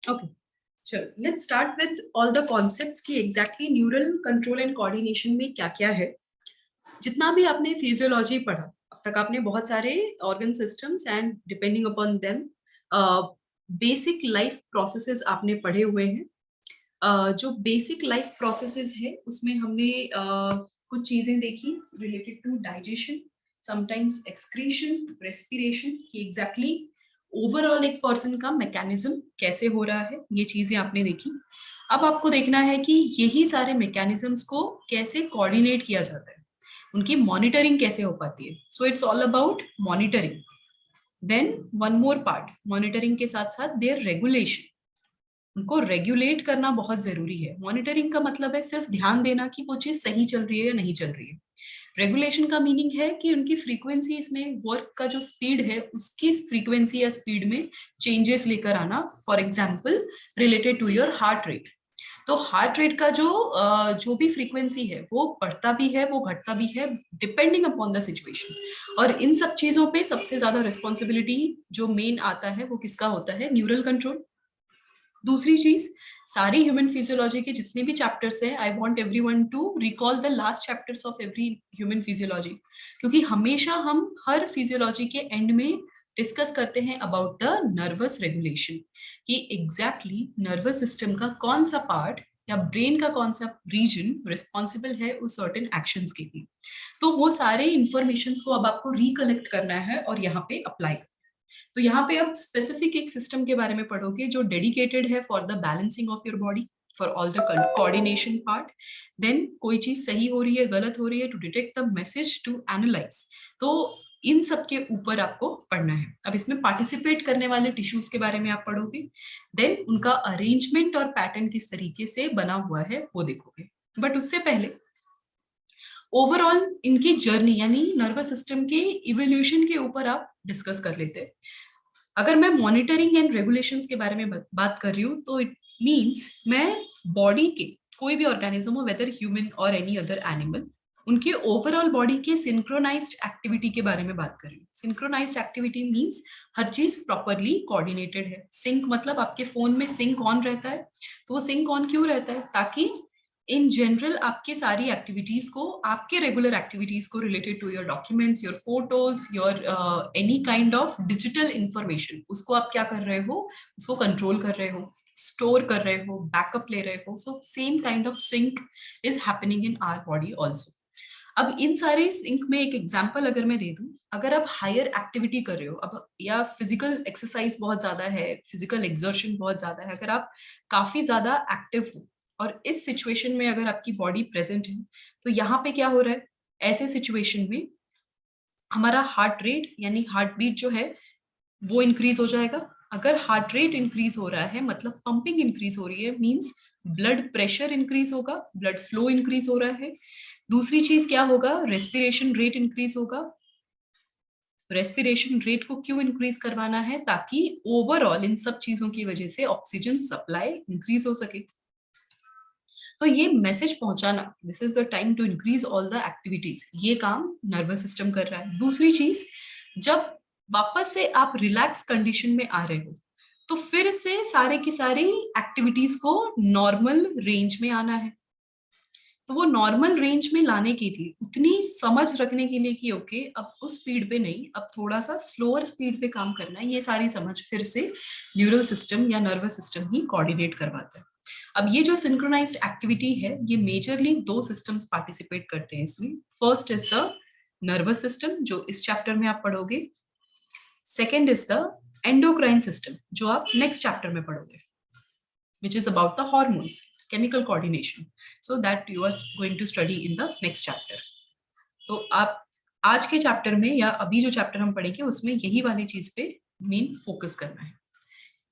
Okay, चलो let's start with all the concepts की exactly neural control and coordination में क्या क्या है। जितना भी आपने फिजियोलॉजी पढ़ा अब तक, आपने बहुत सारे organ systems and depending upon them basic life processes आपने पढ़े हुए हैं। जो बेसिक लाइफ प्रोसेसेस है उसमें हमने कुछ चीजें देखी related to digestion, sometimes excretion, respiration, कि एग्जैक्टली ओवरऑल एक पर्सन का मैकेनिज्म कैसे हो रहा है, ये चीजें आपने देखी। अब आपको देखना है कि यही सारे मैकेनिज्म्स को कैसे कोऑर्डिनेट किया जाता है, उनकी मॉनिटरिंग कैसे हो पाती है। So it's all about monitoring. Then one more part, monitoring के साथ साथ देयर रेगुलेशन, उनको रेगुलेट करना बहुत जरूरी है। मॉनिटरिंग का मतलब है सिर्फ ध्यान देना कि वो चीज सही चल रही है या नहीं चल रही है। रेगुलेशन का मीनिंग है कि उनकी फ्रीक्वेंसी, इसमें वर्क का जो स्पीड है उसकी फ्रीक्वेंसी या स्पीड में चेंजेस लेकर आना। For example related to your heart rate, तो हार्ट रेट का जो भी फ्रीक्वेंसी है वो बढ़ता भी है, वो घटता भी है, डिपेंडिंग अपॉन द सिचुएशन। और इन सब चीजों पे सबसे ज्यादा रिस्पॉन्सिबिलिटी जो मेन आता है वो किसका होता है? Neural control. दूसरी चीज, सारी ह्यूमन फिजियोलॉजी के जितने भी चैप्टर्स हैं, I want everyone to recall the last chapters of every human physiology, क्योंकि हमेशा हम हर फिजियोलॉजी के एंड में डिस्कस करते हैं अबाउट द नर्वस रेगुलेशन, कि एग्जैक्टली नर्वस सिस्टम का कौन सा पार्ट या ब्रेन का कौन सा रीजन रिस्पॉन्सिबल है उस सर्टेन एक्शंस के लिए। तो वो सारे इंफॉर्मेशंस को अब आपको रिकलेक्ट करना है और यहाँ पे अप्लाई। तो यहाँ पे आप स्पेसिफिक एक सिस्टम के बारे में पढ़ोगे जो डेडिकेटेड है for the balancing of your body, for all the coordination part. Then कोई चीज सही हो रही है, गलत हो रही है, to detect the message, to analyse. तो इन सब के ऊपर आपको पढ़ना है। अब इसमें पार्टिसिपेट करने वाले टिश्यूज के बारे में आप पढ़ोगे, देन उनका अरेंजमेंट और पैटर्न किस तरीके से बना हुआ है वो देखोगे। बट उससे पहले ओवरऑल इनकी जर्नी यानी नर्वस सिस्टम के इवोल्यूशन के ऊपर आप डिस्कस कर लेते हैं। अगर मैं मॉनिटरिंग एंड रेगुलेशंस के बारे में बात कर रही हूँ तो इट मींस मैं बॉडी के कोई भी ऑर्गेनिज्म हो, वेदर ह्यूमन और एनी अदर एनिमल, उनके ओवरऑल बॉडी के सिंक्रोनाइज्ड एक्टिविटी के बारे में बात कर रही हूँ। सिंक्रोनाइज्ड एक्टिविटी मींस हर चीज प्रॉपरली कोऑर्डिनेटेड है। सिंक मतलब आपके फोन में सिंक ऑन रहता है, तो वो सिंक ऑन क्यों रहता है? ताकि इन जनरल आपके सारी एक्टिविटीज को, आपके रेगुलर एक्टिविटीज को related to your documents, your photos, your any kind of digital information, उसको आप क्या कर रहे हो? उसको कंट्रोल कर रहे हो, स्टोर कर रहे हो, बैकअप ले रहे हो। So same kind of sync is happening in our body also. अब इन सारे सिंक में एक एग्जांपल अगर मैं दे दूं, अगर आप हायर एक्टिविटी कर रहे हो अब, या फिजिकल एक्सरसाइज बहुत ज्यादा है, फिजिकल एक्सर्शन बहुत ज्यादा है, अगर आप काफी ज्यादा एक्टिव हो और इस सिचुएशन में अगर आपकी बॉडी प्रेजेंट है, तो यहाँ पे क्या हो रहा है? ऐसे सिचुएशन में हमारा हार्ट रेट यानी हार्ट बीट जो है वो इंक्रीज हो जाएगा। अगर हार्ट रेट इंक्रीज हो रहा है मतलब पंपिंग इंक्रीज हो रही है, मींस ब्लड प्रेशर इंक्रीज होगा, ब्लड फ्लो इंक्रीज हो रहा है। दूसरी चीज क्या होगा? रेस्पिरेशन रेट इंक्रीज होगा। रेस्पिरेशन रेट को क्यों इंक्रीज करवाना है? ताकि ओवरऑल इन सब चीजों की वजह से ऑक्सीजन सप्लाई इंक्रीज हो सके। तो ये मैसेज पहुंचाना, this is the time to increase all the activities, ये काम नर्वस सिस्टम कर रहा है। दूसरी चीज, जब वापस से आप रिलैक्स कंडीशन में आ रहे हो तो फिर से सारे की सारी एक्टिविटीज को नॉर्मल रेंज में आना है। तो वो नॉर्मल रेंज में लाने के लिए उतनी समझ रखने के लिए कि ओके अब उस स्पीड पे नहीं, अब थोड़ा सा स्लोअर स्पीड पे काम करना है, ये सारी समझ फिर से न्यूरल सिस्टम या नर्वस सिस्टम ही कोऑर्डिनेट करवाता है। अब ये जो सिंक्रोनाइज्ड एक्टिविटी है, ये मेजरली दो सिस्टम्स पार्टिसिपेट करते हैं इसमें। First is the nervous system जो इस चैप्टर में आप पढ़ोगे। Second is the endocrine system जो आप नेक्स्ट चैप्टर में पढ़ोगे, which is about the hormones, chemical coordination. So that you are going to study in the next chapter. तो आप आज के चैप्टर में या अभी जो चैप्टर हम पढ़ेंगे उसमें यही वाली चीज पे मेन फोकस करना है।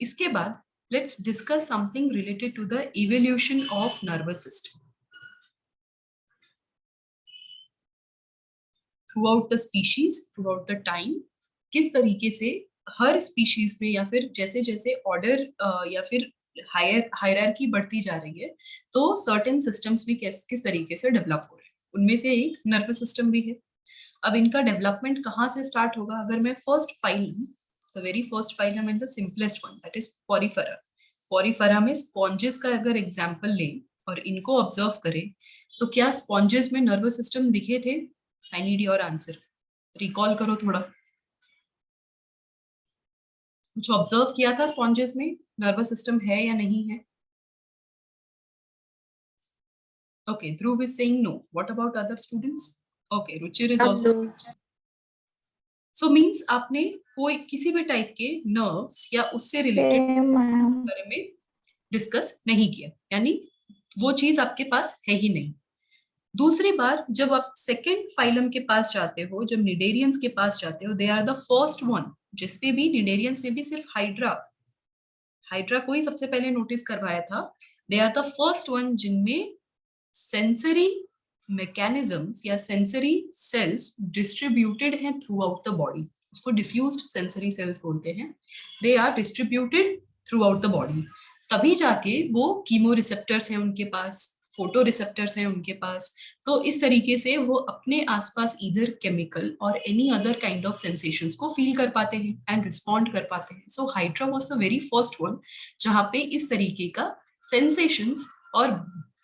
इसके बाद let's discuss something related to the evolution of nervous system throughout the species, throughout the time. किस तरीके से हर स्पीशीज में या फिर जैसे जैसे ऑर्डर या फिर हायरार्की बढ़ती जा रही है तो सर्टेन सिस्टम्स भी किस तरीके से डेवलप हो रहे हैं। उनमें से एक नर्वस सिस्टम भी है। अब इनका डेवलपमेंट कहाँ से स्टार्ट होगा? अगर मैं first phylum, the very first phylum and the simplest one, that is Porifera. Porifera में स्पॉन्जेस का अगर एग्जाम्पल लें और इनको ऑब्जर्व करें तो क्या स्पॉन्जेस में नर्वस सिस्टम दिखे थे? I need your answer, recall करो थोड़ा। कुछ ऑब्जर्व किया था स्पॉन्जेस में, नर्वस सिस्टम है या नहीं है? Okay, Dhruv is saying no. What about other students? Okay, Ruchir is also. So means आपने कोई किसी भी टाइप के नर्व्स या उससे रिलेटेड बारे में डिस्कस नहीं किया, यानी वो चीज आपके पास है ही नहीं। दूसरी बार जब आप सेकेंड फाइलम के पास जाते हो, जब निडेरियंस के पास जाते हो, they are the first one, जिसपे भी निडेरियंस में भी सिर्फ हाइड्रा को ही सबसे पहले नोटिस करवाया था। They are the first one जिनमें सेंसरी मैकेनिज्म्स या सेंसरी सेल्स डिस्ट्रीब्यूटेड हैं थ्रू आउट द बॉडी, उसको डिफ्यूज्ड सेंसरी सेल्स बोलते हैं। They are distributed throughout the body, तभी जाके वो कीमो रिसेप्टर्स हैं उनके पास, फोटो रिसेप्टर्स हैं उनके पास। तो इस तरीके से वो अपने आसपास इधर केमिकल और any other kind of sensations को फील कर पाते हैं एंड रिस्पॉन्ड कर पाते हैं। So hydra was the very first one जहां पे इस तरीके का सेंसेशंस और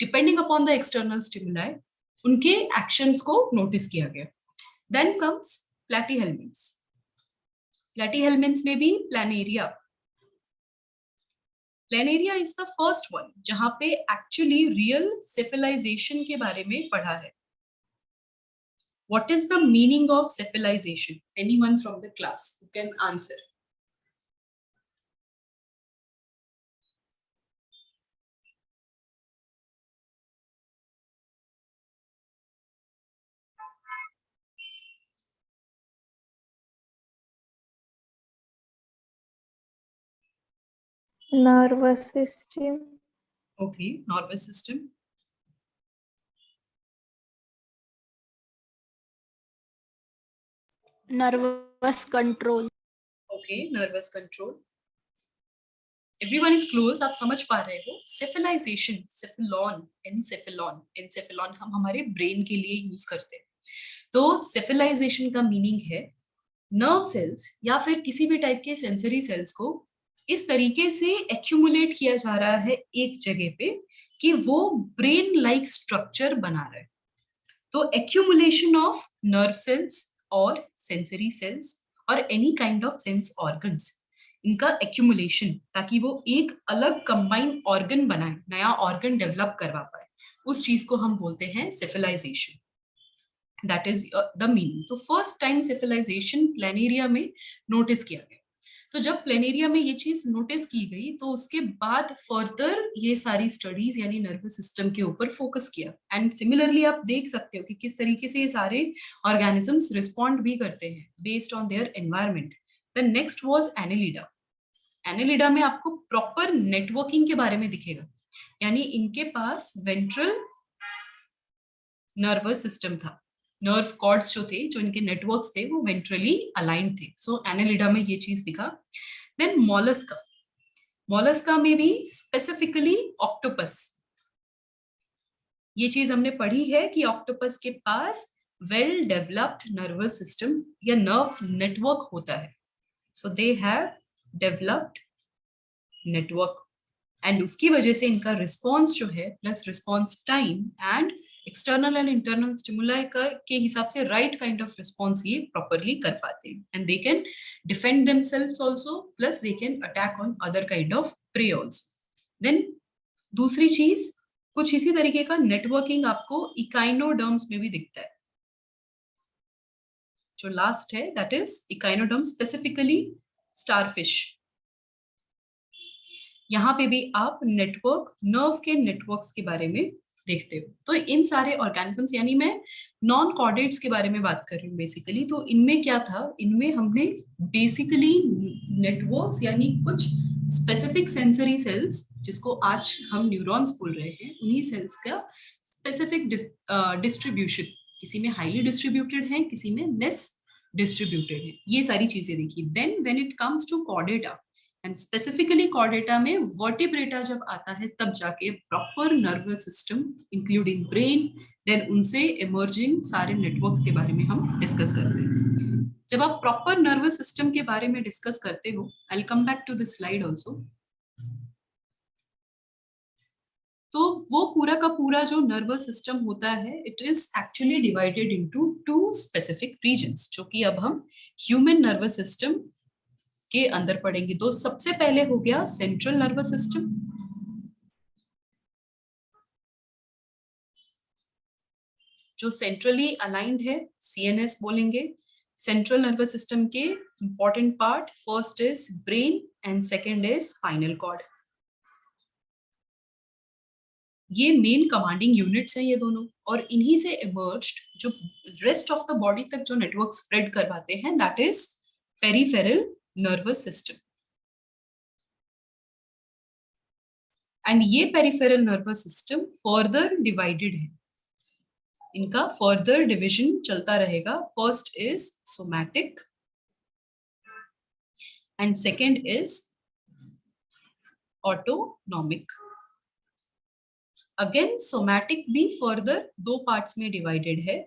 depending upon the external stimuli उनके एक्शंस को नोटिस किया गया। Then comes platyhelminthes. प्लैटीहेल्मिन्थ्स में भी planaria is the first one जहां पे एक्चुअली रियल सेफलाइजेशन के बारे में पढ़ा है। What is the meaning of cephalization? Anyone from the class who can answer? Nervous system. Okay, nervous system. Nervous control. Okay, nervous control. Everyone is close, आप समझ पा रहे हो। सेफलाइजेशन, सेफलॉन, एनसेफलॉन हम हमारे ब्रेन के लिए यूज करते हैं। तो सेफलाइजेशन का मीनिंग है नर्व सेल्स या फिर किसी भी टाइप के सेंसरी सेल्स को इस तरीके से एक्यूमुलेट किया जा रहा है एक जगह पे कि वो ब्रेन लाइक स्ट्रक्चर बना रहा है। तो एक्यूमुलेशन ऑफ नर्व सेल्स और सेंसरी सेल्स और any kind of sense organs, इनका एक्यूमुलेशन, ताकि वो एक अलग कंबाइंड ऑर्गन बनाए, नया ऑर्गन डेवलप करवा पाए, उस चीज को हम बोलते हैं cephalization. That is the meaning. तो फर्स्ट टाइम सेफलाइजेशन प्लेनेरिया में नोटिस किया गया। तो जब प्लेनेरिया में ये चीज नोटिस की गई तो उसके बाद फर्दर ये सारी स्टडीज यानी नर्वस सिस्टम के ऊपर फोकस किया। एंड सिमिलरली आप देख सकते हो कि किस तरीके से ये सारे ऑर्गेनिजम्स रिस्पॉन्ड भी करते हैं based on their environment. The next was Annelida. Annelida में आपको प्रॉपर नेटवर्किंग के बारे में दिखेगा, यानी इनके पास वेंट्रल नर्वस सिस्टम था, नर्व कॉर्ड्स जो थे, जो इनके नेटवर्क्स थे, वो वेंट्रली अलाइंड थे। सो एनेलिडा में ये चीज दिखा। देन मोलस्का, मोलस्का में भी स्पेसिफिकली ऑक्टोपस, ये चीज हमने पढ़ी है कि ऑक्टोपस के पास वेल डेवलप्ड नर्वस सिस्टम या नर्व नेटवर्क होता है। So they have developed network and उसकी वजह से इनका रिस्पॉन्स जो है plus response time and external and internal stimuli के हिसाब से राइट काइंड ऑफ रिस्पॉन्स ये प्रॉपरली कर पाते हैं। And they can defend themselves also, plus they can attack on other kind of prey also. Then दूसरी चीज, कुछ इसी तरीके का नेटवर्किंग आपको इकाइनोडर्म्स में भी दिखता है। जो लास्ट है that is echinoderm, specifically starfish. यहाँ पे भी आप नेटवर्क, नर्व के नेटवर्क्स के बारे में देखते हो। तो इन सारे ऑर्गेनिजम्स, यानी मैं नॉन कॉर्डेट्स के बारे में बात कर रही हूँ बेसिकली, तो इनमें क्या था, इनमें हमने बेसिकली नेटवर्क्स यानी कुछ स्पेसिफिक सेंसरी सेल्स, जिसको आज हम न्यूरॉन्स बोल रहे हैं, उन्हीं सेल्स का स्पेसिफिक डिस्ट्रीब्यूशन, किसी में हाईली डिस्ट्रीब्यूटेड है, किसी में लेस डिस्ट्रीब्यूटेड है, ये सारी चीजें देखी। Then when it comes to chordata and specifically chordata में वर्टिब्रेटा जब आता है, तब जाके proper nervous system including brain, then उनसे इमर्जिंग सारे नेटवर्क्स के बारे में हम डिस्कस करते हैं। जब आप प्रॉपर नर्वस सिस्टम के बारे में डिस्कस करते हो, I will come back to this slide also. तो वो पूरा का पूरा जो नर्वस सिस्टम होता है it is actually divided into 2 specific regions, जो कि अब हम ह्यूमन नर्वस सिस्टम के अंदर पढ़ेंगे। तो सबसे पहले हो गया सेंट्रल नर्वस सिस्टम, जो सेंट्रली अलाइंड है, सीएनएस बोलेंगे। सेंट्रल नर्वस सिस्टम के important part, first is brain and second is spinal cord. ये मेन कमांडिंग यूनिट्स हैं ये दोनों, और इन्हीं से इमर्ज्ड जो रेस्ट ऑफ द बॉडी तक जो नेटवर्क स्प्रेड करवाते हैं that is peripheral nervous system. And ये peripheral nervous system further divided है, इनका फर्दर डिवीजन चलता रहेगा। First is somatic and second is autonomic. Again somatic भी फर्दर 2 पार्ट्स में डिवाइडेड है।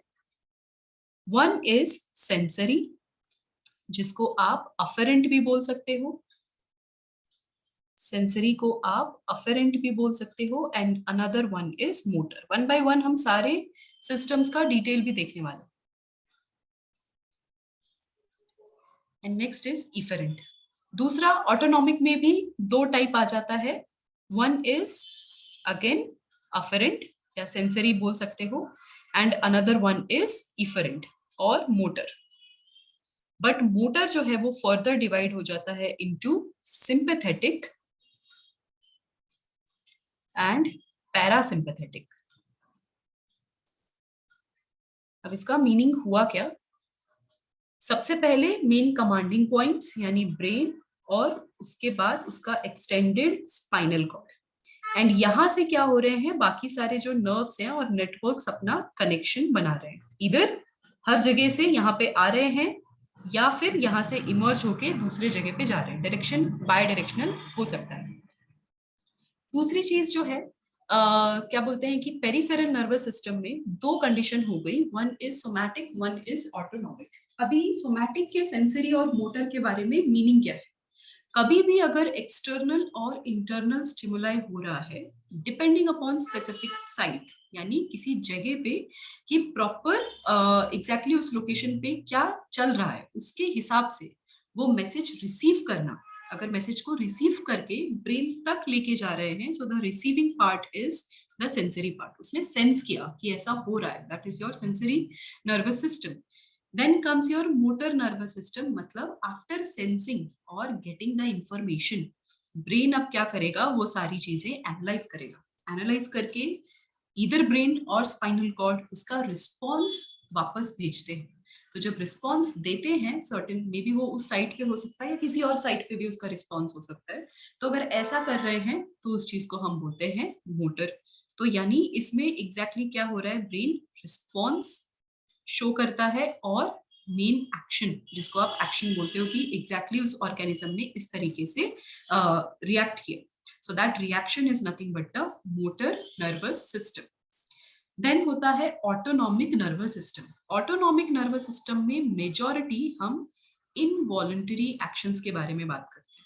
वन इज सेंसरी, जिसको आप अफेरेंट भी बोल सकते हो, सेंसरी को आप अफेरेंट भी बोल सकते हो, and another one is motor. One by one हम सारे सिस्टम्स का डिटेल भी देखने वाले। And next is efferent. दूसरा ऑटोनॉमिक में भी 2 टाइप आ जाता है। वन इज अगेन अफेरेंट या सेंसरी बोल सकते हो, and another one is efferent और मोटर। बट मोटर जो है वो फर्दर डिवाइड हो जाता है इनटू सिंपैथेटिक एंड पैरासिम्पैथेटिक। अब इसका मीनिंग हुआ क्या? सबसे पहले मेन कमांडिंग पॉइंट्स यानी ब्रेन, और उसके बाद उसका एक्सटेंडेड स्पाइनल कॉर्ड, एंड यहां से क्या हो रहे हैं, बाकी सारे जो नर्व्स हैं और नेटवर्क्स अपना कनेक्शन बना रहे हैं। इधर हर जगह से यहाँ पे आ रहे हैं या फिर यहाँ से इमर्ज होके दूसरे जगह पे जा रहे हैं। डायरेक्शन बाय डायरेक्शनल हो सकता है। दूसरी चीज जो है क्या बोलते हैं कि पेरिफेरल नर्वस सिस्टम में 2 कंडीशन हो गई, one is somatic, one is autonomic. अभी सोमैटिक के, सेंसरी और मोटर के बारे में मीनिंग क्या है? कभी भी अगर एक्सटर्नल और इंटरनल स्टिमुलाई हो रहा है डिपेंडिंग अपॉन स्पेसिफिक साइट, यानी किसी जगह पे कि प्रॉपर एग्जैक्टली उस लोकेशन पे क्या चल रहा है, उसके हिसाब से वो मैसेज रिसीव करना। अगर मैसेज को रिसीव करके ब्रेन तक लेके जा रहे हैं, so the receiving part is the sensory part. उसने सेंस किया कि ऐसा हो रहा है, that is your sensory nervous system. Then comes your motor nervous system, मतलब after sensing और getting the information, brain अब क्या करेगा, वो सारी चीजें एनालाइज करेगा। एनालाइज करके इधर ब्रेन और स्पाइनल कॉर्ड उसका रिस्पॉन्स वापस भेजते हैं। तो जब रिस्पॉन्स देते हैं सर्टेन, मे बी वो उस साइट पे हो सकता है या किसी और साइट पे भी उसका रिस्पॉन्स हो सकता है, तो अगर ऐसा कर रहे हैं तो उस चीज को हम बोलते हैं मोटर। तो यानी इसमें एग्जैक्टली क्या हो रहा है, ब्रेन रिस्पॉन्स शो करता है और मेन एक्शन, जिसको आप एक्शन बोलते हो कि एग्जैक्टली उस ऑर्गेनिज्म ने इस तरीके से रिएक्ट किया। So that reaction is nothing but the motor nervous system. Then होता है autonomic nervous system. Autonomic nervous system में मेजॉरिटी हम इनवॉलंटरी एक्शंस के बारे में बात करते हैं।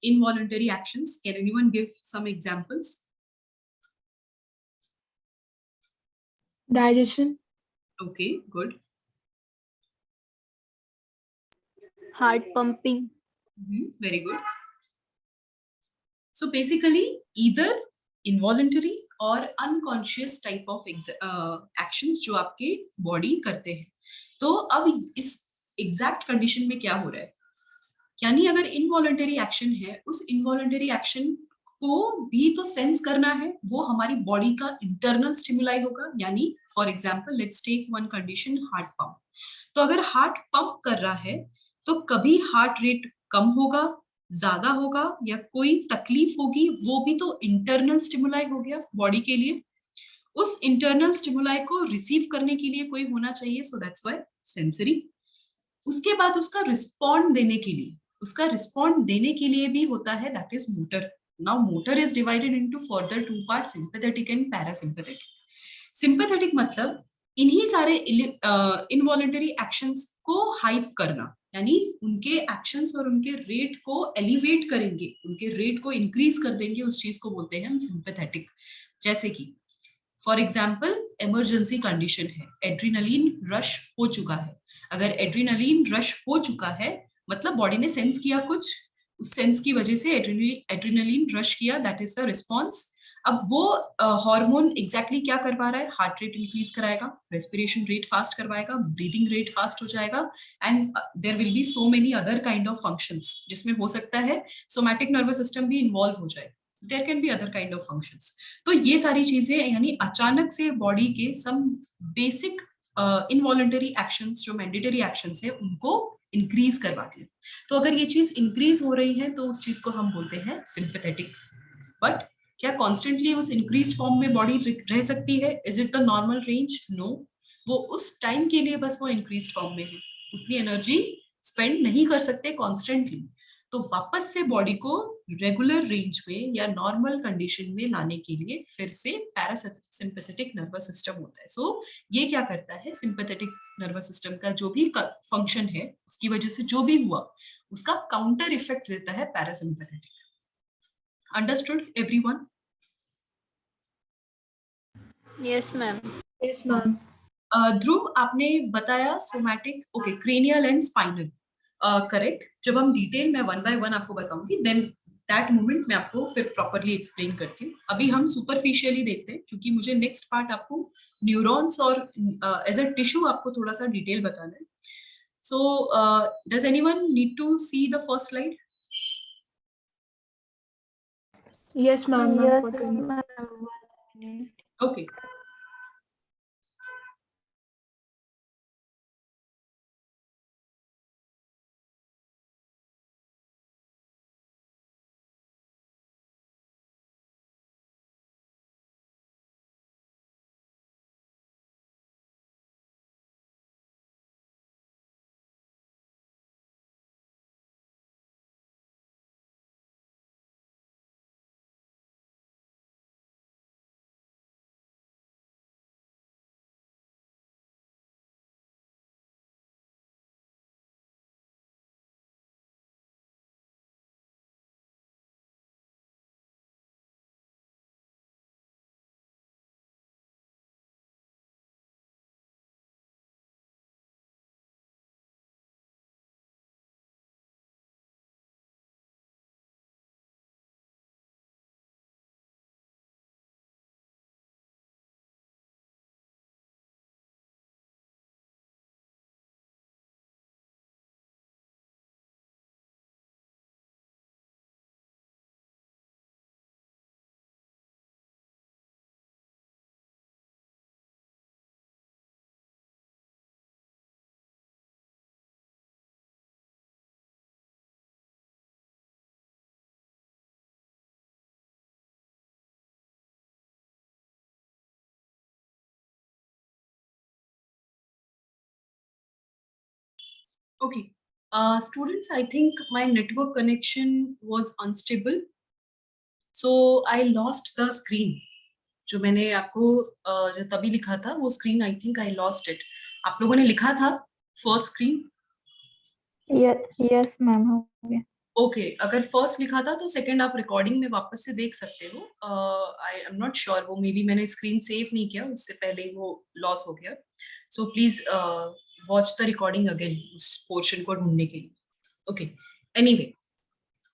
Involuntary actions, can anyone give some examples? Digestion. Okay, good. Heart pumping. Very good. So basically either involuntary और unconscious type of actions जो आपके बॉडी करते हैं। तो अब इस एग्जैक्ट कंडीशन में क्या हो रहा है, यानी अगर इनवॉलंटरी एक्शन है, उस इनवॉलंटरी एक्शन को भी तो सेंस करना है, वो हमारी बॉडी का इंटरनल स्टिमुलाई होगा। यानी for example let's take one condition, heart pump. तो अगर हार्ट पंप कर रहा है तो कभी हार्ट रेट कम होगा, ज्यादा होगा या कोई तकलीफ होगी, वो भी तो इंटरनल स्टिमुलाई हो गया बॉडी के लिए। उस इंटरनल स्टिमुलाई को रिसीव करने के लिए कोई होना चाहिए, सो दैट्स व्हाई सेंसरी। उसके बाद उसका रिस्पॉन्ड देने के लिए, उसका रिस्पॉन्ड देने के लिए भी होता है, that is motor. Now motor is divided into further 2 part, sympathetic and parasympathetic. Sympathetic मतलब इन्हीं सारे इनवॉलंटरी एक्शंस को हाइप करना, यानी उनके एक्शंस और उनके रेट को एलिवेट करेंगे, उनके रेट को इंक्रीज कर देंगे, उस चीज को बोलते हैं हम सिंपैथेटिक। जैसे कि फॉर एग्जाम्पल इमरजेंसी कंडीशन है, एड्रीनलिन रश हो चुका है। अगर एड्रीनलिन रश हो चुका है मतलब बॉडी ने सेंस किया कुछ, उस सेंस की वजह से एड्रीनलिन रश किया, दैट इज द रिस्पॉन्स। अब वो हार्मोन एग्जैक्टली क्या करवा रहा है, हार्ट रेट इंक्रीज कराएगा, रेस्पिरेशन रेट फास्ट करवाएगा, ब्रीदिंग रेट फास्ट हो जाएगा, and there will be so many other kind of functions, जिसमें हो सकता है सोमैटिक नर्वस सिस्टम भी इन्वॉल्व हो जाए, there can be other kind of functions. तो ये सारी चीजें यानी अचानक से बॉडी के सम बेसिक इनवॉलंटरी एक्शंस जो मैंडेटरी एक्शंस है उनको इंक्रीज करवाती है। तो अगर ये चीज इंक्रीज हो रही है तो उस चीज को हम बोलते हैं सिंपैथेटिक। बट क्या कॉन्स्टेंटली उस इंक्रीज फॉर्म में बॉडी रह सकती है? Is it the normal range? No. वो उस टाइम के लिए बस वो इंक्रीज फॉर्म में है, उतनी एनर्जी स्पेंड नहीं कर सकते कॉन्स्टेंटली। तो वापस से बॉडी को रेगुलर रेंज में या नॉर्मल कंडीशन में लाने के लिए फिर से पैरासिम्पैथेटिक नर्वस सिस्टम होता है। सो ये क्या करता है, सिंपैथेटिक नर्वस सिस्टम का जो भी फंक्शन है उसकी वजह से जो भी हुआ उसका काउंटर इफेक्ट देता है parasympathetic. Understood everyone? Yes ma'am. Yes, ma'am. ध्रुव आपने बताया somatic, okay, cranial and spinal, correct. जब हम डिटेल में वन बाय वन आपको बताऊंगी देन दैट मोमेंट मैं आपको फिर प्रॉपरली एक्सप्लेन करती हूँ। अभी हम सुपरफिशियली देखते हैं क्योंकि मुझे नेक्स्ट पार्ट आपको न्यूरॉन्स और एज अ टिश्यू आपको थोड़ा सा डिटेल बताना है। So does anyone need to see the first slide? Yes, ma'am. Ma'am, for yes 2 minutes. Ma'am. Okay, okay. Students, I think my network connection was unstable, so I lost the screen. जो मैंने आपको जो तभी लिखा था वो screen, I think I lost it. आप लोगों ने लिखा था फर्स्ट स्क्रीन? यस मैम, हो गया। ओके, अगर फर्स्ट लिखा था तो सेकंड आप रिकॉर्डिंग में वापस से देख सकते हो। आई एम नॉट श्योर, वो मे बी मैंने स्क्रीन सेव नहीं किया, उससे पहले वो लॉस हो गया। So please watch the recording again उस पोर्शन को ढूंढने के लिए। Okay, anyway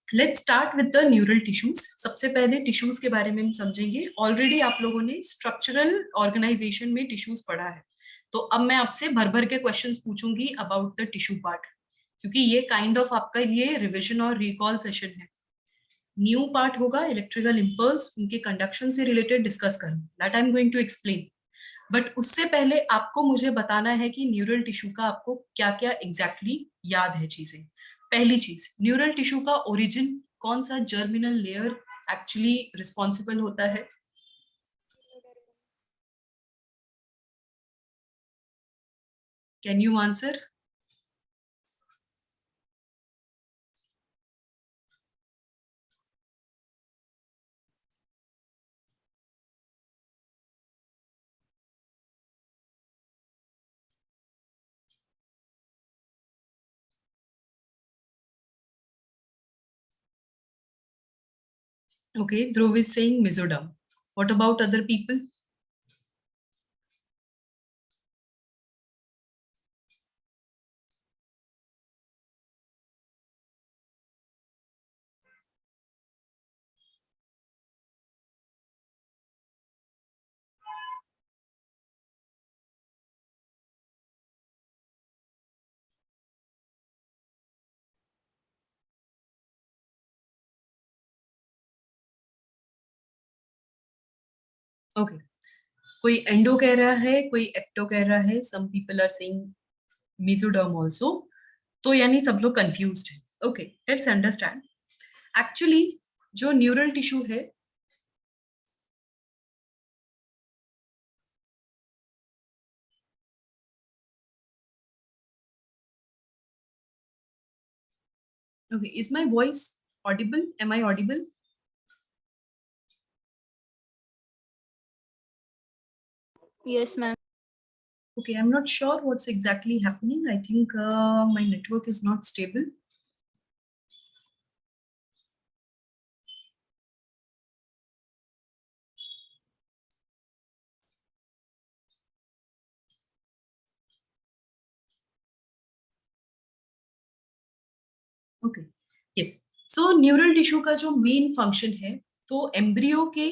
let's start with the neural tissues. सबसे पहले टिश्यूज के बारे में हम समझेंगे। ऑलरेडी आप लोगों ने स्ट्रक्चरल ऑर्गेनाइजेशन में टिश्यूज पढ़ा है, तो अब मैं आपसे भर भर के क्वेश्चंस पूछूंगी अबाउट द टिश्यू पार्ट, क्योंकि ये काइंड ऑफ आपका ये रिविजन और रिकॉल सेशन है। न्यू पार्ट होगा इलेक्ट्रिकल इंपल्स, उनके कंडक्शन से रिलेटेड डिस्कस करना, that I am going to explain. But उससे पहले आपको मुझे बताना है कि न्यूरल टिश्यू का आपको क्या क्या एग्जैक्टली याद है चीजें। पहली चीज, न्यूरल टिश्यू का ओरिजिन, कौन सा जर्मिनल लेयर एक्चुअली रिस्पॉन्सिबल होता है? Can you answer? Okay, Dhruv is saying mesoderm. What about other people? Okay. कोई एंडो कह रहा है, कोई एक्टो कह रहा है, some people are saying mesoderm also. तो यानी सब लोग कंफ्यूज्ड है. Okay, let's understand. एक्चुअली जो न्यूरल टिश्यू है, okay, is my voice audible? Am I audible? Yes, ma'am. Okay, I'm not sure what's exactly happening. I think my network is not stable. Okay, yes. So neural tissue का जो main function है, तो embryo के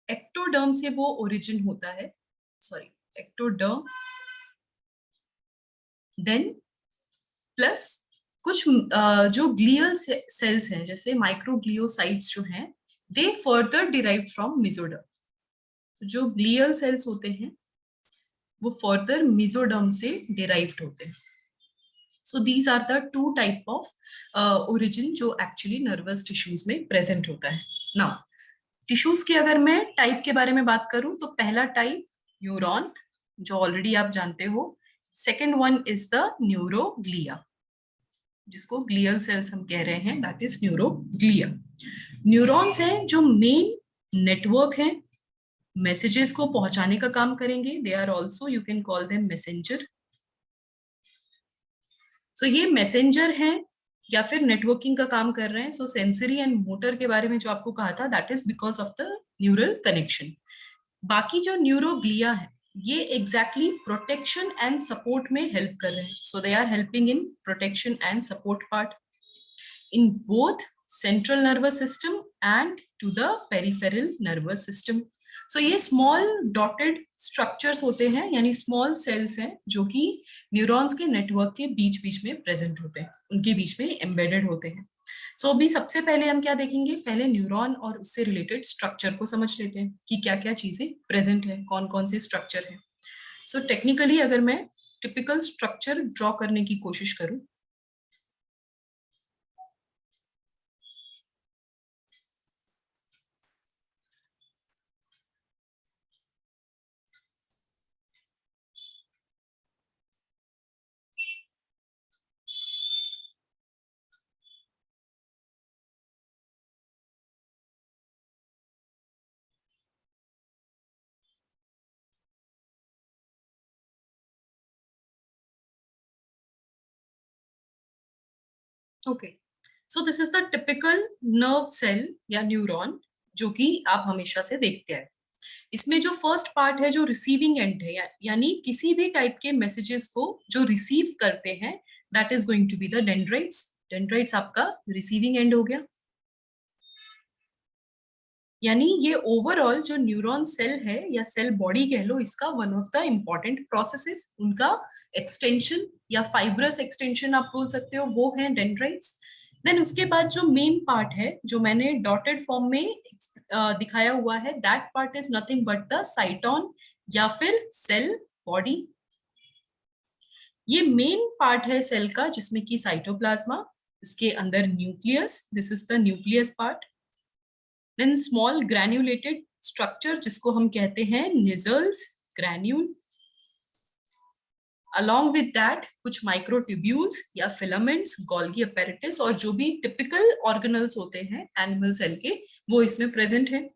ectoderm से वो origin होता है. Sorry, ectoderm, then plus कुछ जो ग्लियल सेल्स हैं, जैसे माइक्रोग्लियोसाइट्स जो हैं, they further derived from mesoderm. जो ग्लियल सेल्स होते हैं वो फर्दर मेसोडर्म से डिराइव्ड होते हैं. So these are the two type of origin जो एक्चुअली नर्वस टिश्यूज में प्रेजेंट होता है. नाउ टिश्यूज के अगर मैं टाइप के बारे में बात करूं, तो पहला टाइप न्यूरॉन, जो ऑलरेडी आप जानते हो. Second one is the neuroglia, जिसको ग्लियल सेल्स हम कह रहे हैं, दैट इज न्यूरोग्लिया. न्यूरॉन्स हैं जो मेन नेटवर्क है, मैसेजेस को पहुंचाने का काम करेंगे. They are also, you can call them messenger. So ये मैसेंजर हैं या फिर नेटवर्किंग का काम कर रहे हैं. सो सेंसरी एंड मोटर के बारे में जो आपको कहा था, that is because of the neural connection. बाकी जो न्यूरोग्लिया है, ये एग्जैक्टली प्रोटेक्शन एंड सपोर्ट में हेल्प कर रहे हैं. So they are helping in protection and support part in both central nervous system and to the peripheral nervous system. So ये small dotted structures होते हैं, यानी small cells हैं जो कि न्यूरॉन्स के नेटवर्क के बीच बीच में प्रेजेंट होते हैं, उनके बीच में एम्बेडेड होते हैं. सो अभी सबसे पहले हम क्या देखेंगे, पहले न्यूरॉन और उससे रिलेटेड स्ट्रक्चर को समझ लेते हैं कि क्या क्या चीजें प्रेजेंट है, कौन कौन से स्ट्रक्चर है. सो टेक्निकली अगर मैं टिपिकल स्ट्रक्चर ड्रॉ करने की कोशिश करूं, okay. So this is the typical nerve cell या न्यूरॉन जो कि आप हमेशा से देखते हैं. इसमें जो फर्स्ट पार्ट है, जो रिसीविंग एंड है, यानी किसी भी टाइप के मैसेजेस को जो रिसीव करते हैं, that is going to be the dendrites. Dendrites आपका रिसीविंग एंड हो गया. यानी ये ओवरऑल जो न्यूरॉन सेल है या सेल बॉडी कह लो, इसका one of the important processes, उनका एक्सटेंशन या फाइब्रस एक्सटेंशन आप बोल सकते हो, वो है डेंड्राइट्स. देन उसके बाद जो मेन पार्ट है, जो मैंने डॉटेड फॉर्म में दिखाया हुआ है, that part is nothing but the cyton या फिर सेल बॉडी. ये मेन पार्ट है सेल का, जिसमें कि साइटोप्लाज्मा, इसके अंदर nucleus, this is the nucleus part. Then small granulated structure जिसको हम कहते हैं Nissl's, granule. Along with that कुछ माइक्रोट्यूब्यूल्स या फिलामेंट्स, गोल्गी अपैरेटस, और जो भी टिपिकल ऑर्गेनल्स होते हैं एनिमल सेल के, वो इसमें प्रेजेंट है.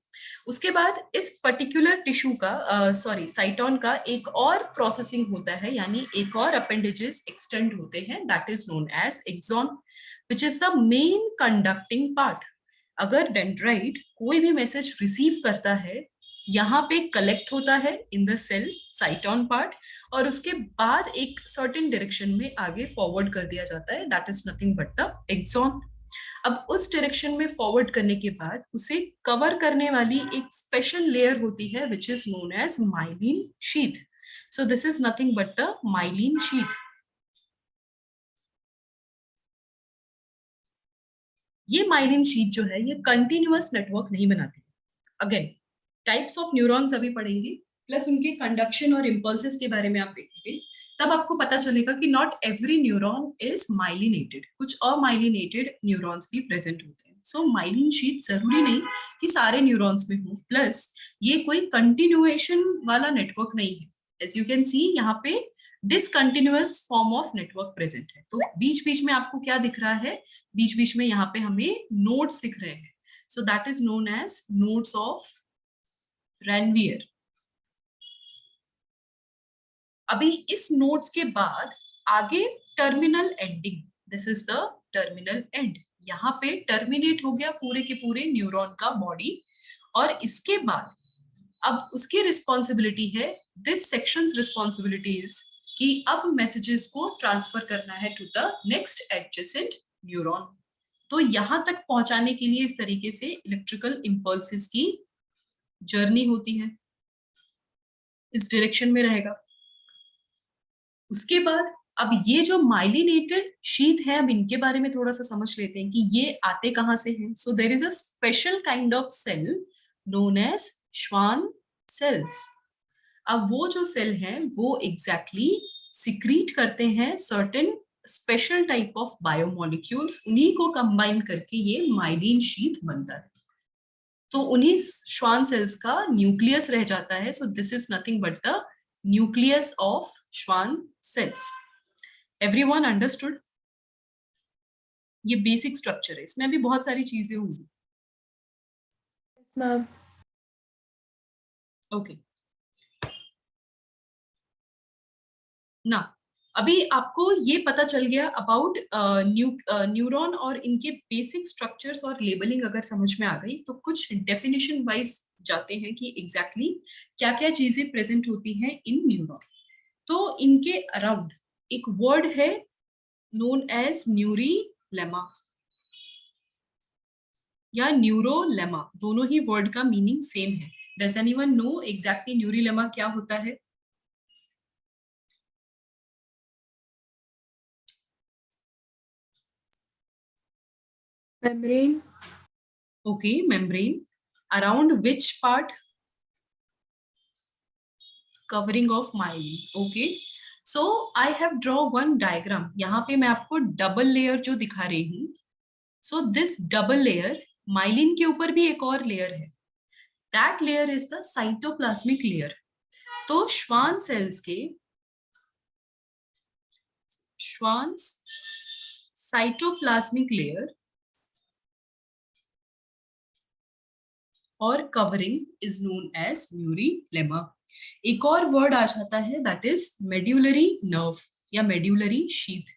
उसके बाद इस पर्टिकुलर टिश्यू का साइटोन का एक और प्रोसेसिंग होता है, यानी एक और अपेंडेजेस एक्सटेंड होते हैं, that is known as axon, which is the main conducting part. अगर डेंड्राइट कोई भी मैसेज रिसीव करता है, यहाँ पे कलेक्ट होता है in the cell cyton part, और उसके बाद एक सर्टेन डायरेक्शन में आगे फॉरवर्ड कर दिया जाता है, that is nothing but the axon. अब उस डायरेक्शन में फॉरवर्ड करने के बाद उसे कवर करने वाली एक स्पेशल लेयर होती है which is known as myelin sheath. So this is nothing but the myelin sheath. ये माइलिन शीथ जो है ये कंटिन्यूअस नेटवर्क नहीं बनाती। अगेन टाइप्स ऑफ न्यूरॉन्स अभी पढ़ेंगे, प्लस उनके कंडक्शन और इम्पल्सेस के बारे में आप देखेंगे, तब आपको पता चलेगा कि not every neuron is myelinated, कुछ अमाइलिनेटेड न्यूरॉन्स भी प्रेजेंट होते हैं। सो माइलिन शीथ जरूरी नहीं कि सारे न्यूरॉन्स में हो, प्लस ये कोई कंटिन्यूएशन वाला नेटवर्क नहीं है। एज यू कैन सी यहाँ पे discontinuous form of network present है। तो बीच बीच में आपको क्या दिख रहा है, बीच बीच में यहाँ पे हमें नोड्स दिख रहे हैं। So that is known as nodes of Ranvier. अभी इस नोड्स के बाद आगे terminal ending, this is the terminal end. यहाँ पे टर्मिनेट हो गया पूरे के पूरे न्यूरॉन का बॉडी, और इसके बाद अब उसकी रिस्पॉन्सिबिलिटी है, दिस सेक्शंस रिस्पॉन्सिबिलिटी इज कि अब मैसेजेस को ट्रांसफर करना है to the next adjacent neuron. तो यहां तक पहुंचाने के लिए इस तरीके से इलेक्ट्रिकल इंपल्सेस की जर्नी होती है, इस डायरेक्शन में रहेगा। उसके बाद अब ये जो माइलिनेटेड शीथ है, अब इनके बारे में थोड़ा सा समझ लेते हैं कि ये आते कहां से हैं। So there is a special kind of cell known as Schwann cells. अब वो जो सेल हैं वो एग्जैक्टली सिक्रीट करते हैं certain special type of biomolecules, उन्हीं को कंबाइन करके ये माइलिन शीथ बनता है। तो उन्हीं श्वान सेल्स का न्यूक्लियस रह जाता है। सो this is nothing but the nucleus of Schwann cells. Everyone understood? ये बेसिक स्ट्रक्चर है, इसमें भी बहुत सारी चीजें होंगी। मैम। ओके ना, अभी आपको ये पता चल गया अबाउट न्यूरॉन और इनके बेसिक स्ट्रक्चर्स और लेबलिंग अगर समझ में आ गई, तो कुछ डेफिनेशन वाइज जाते हैं कि एग्जैक्टली क्या क्या चीजें प्रेजेंट होती हैं इन न्यूरॉन। तो इनके अराउंड एक वर्ड है नोन एज न्यूरीलेमा या न्यूरोलेमा, दोनों ही वर्ड का मीनिंग सेम है। Does anyone know exactly neurilemma क्या होता है? Membrane. Okay, membrane. Around which part? Covering of myelin. Okay. So I have draw one diagram. यहाँ पे मैं आपको डबल लेयर जो दिखा रही हूँ। So this double layer, myelin के ऊपर भी एक और लेयर है। That layer is the cytoplasmic layer. तो श्वान सेल्स के साइटोप्लाज्मिक लेयर और covering is known as neurilemma. एक और वर्ड आ जाता है दैट इज मेड्यूलरी नर्व या मेड्यूलरी शीथ।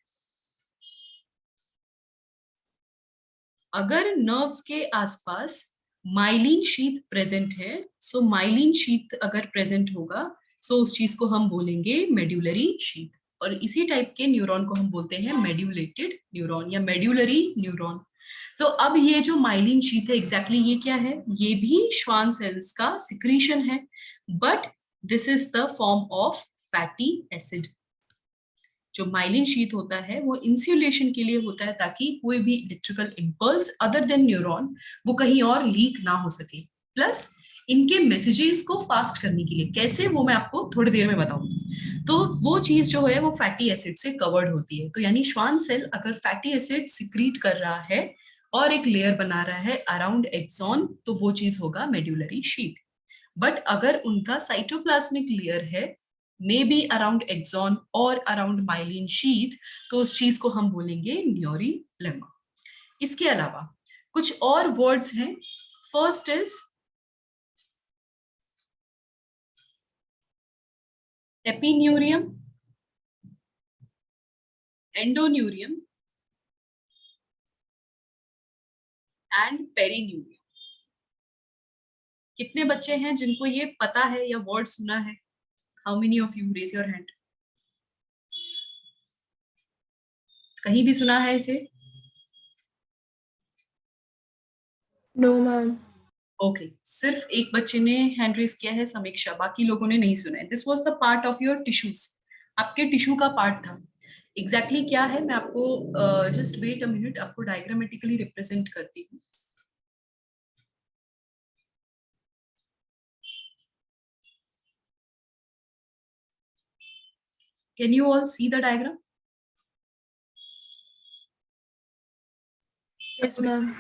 अगर नर्व्स के आसपास माइलिन शीथ प्रेजेंट है, सो माइलिन शीथ अगर प्रेजेंट होगा, सो उस चीज को हम बोलेंगे मेड्यूलरी शीथ। और इसी टाइप के न्यूरॉन को हम बोलते हैं मेड्यूलेटेड न्यूरॉन या मेड्यूलरी न्यूरॉन। तो अब ये जो माइलिन शीथ है एग्जैक्टली ये क्या है? ये भी श्वान सेल्स का सिक्रीशन है, but this is the form of fatty acid. जो माइलिन शीथ होता है वो इंसुलेशन के लिए होता है, ताकि कोई भी electrical impulse other than neuron वो कहीं और लीक ना हो सके। प्लस इनके मैसेजेस को फास्ट करने के लिए कैसे, वो मैं आपको थोड़ी देर में बताऊंगी। तो वो चीज जो है वो फैटी एसिड से कवर्ड होती है। तो यानी श्वान सेल अगर फैटी एसिड सिक्रीट कर रहा है और एक लेयर बना रहा है अराउंड एक्सॉन, तो वो चीज होगा मेड्यूलरी शीथ। बट अगर उनका साइटोप्लाज्मिक लेयर है मे बी अराउंड एक्सॉन और अराउंड माइलिन शीथ, तो उस चीज को हम बोलेंगे न्यूरीलेमा। इसके अलावा कुछ और वर्ड्स हैं। First is epineurium, endoneurium and perineurium. कितने बच्चे हैं जिनको ये पता है या वर्ड सुना है? How many of you? Raise your hand. कहीं भी सुना है इसे? No, ma'am. ओके, सिर्फ एक बच्चे ने हैंड रेज किया है, समीक्षा, बाकी लोगों ने नहीं सुना है। This was the part of your tissues, आपके टिश्यू का पार्ट था। एग्जैक्टली क्या है मैं आपको जस्ट वेट अ मिनट, आपको डायग्रामेटिकली रिप्रेजेंट करती हूँ। Can you all see the diagram? Yes, ma'am.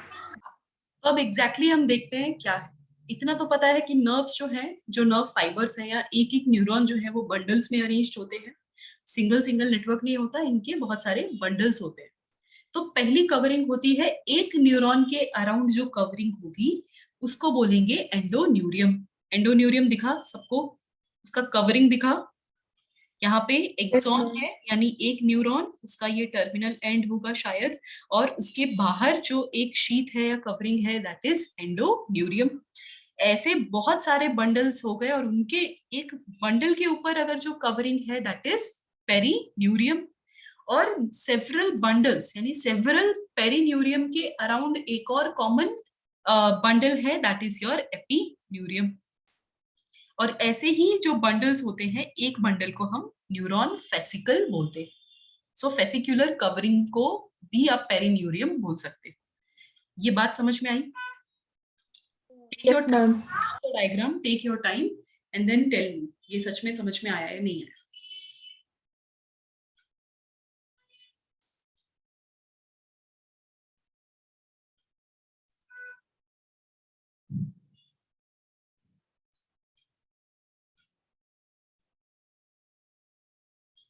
तो अब एग्जैक्टली हम देखते हैं क्या है। इतना तो पता है कि नर्व्स जो हैं, जो नर्व फाइबर्स हैं या एक एक न्यूरॉन जो है वो बंडल्स में अरेंज्ड होते हैं। सिंगल सिंगल नेटवर्क नहीं होता, इनके बहुत सारे बंडल्स होते हैं। तो पहली कवरिंग होती है एक न्यूरॉन के अराउंड, जो कवरिंग होगी उसको बोलेंगे एंडोन्यूरियम। एंडोन्यूरियम दिखा सबको? उसका कवरिंग दिखा? यहाँ पे एक्सॉन ma'am. है, यानी एक न्यूरॉन, उसका ये टर्मिनल एंड होगा शायद, और उसके बाहर जो एक शीट है या कवरिंग है दैट इज एंडोन्यूरियम। ऐसे बहुत सारे बंडल्स हो गए और उनके एक बंडल के ऊपर अगर जो कवरिंग है दैट इज पेरीन्यूरियम, और सेवरल बंडल्स यानी सेवरल पेरीन्यूरियम के अराउंड एक और कॉमन बंडल है दैट इज योर एपीन्यूरियम। और ऐसे ही जो बंडल्स होते हैं, एक बंडल को हम न्यूरॉन फेसिकल बोलते हैं। सो फेसिकुलर कवरिंग को भी आप पेरीन्यूरियम बोल सकते हो। ये बात समझ में आई? Yes, ma'am. Diagram, take your time and then tell me ये सच में समझ में आया या नहीं आया।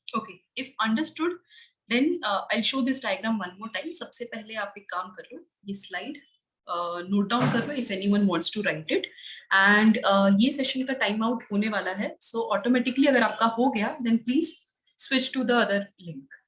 Okay, if understood, then I'll show this diagram one more time. सबसे पहले आप एक काम कर लो, ये स्लाइड नोट डाउन कर लो if anyone wants to write it, and ये सेशन का टाइम आउट होने वाला है, so automatically अगर आपका हो गया then please switch to the other link.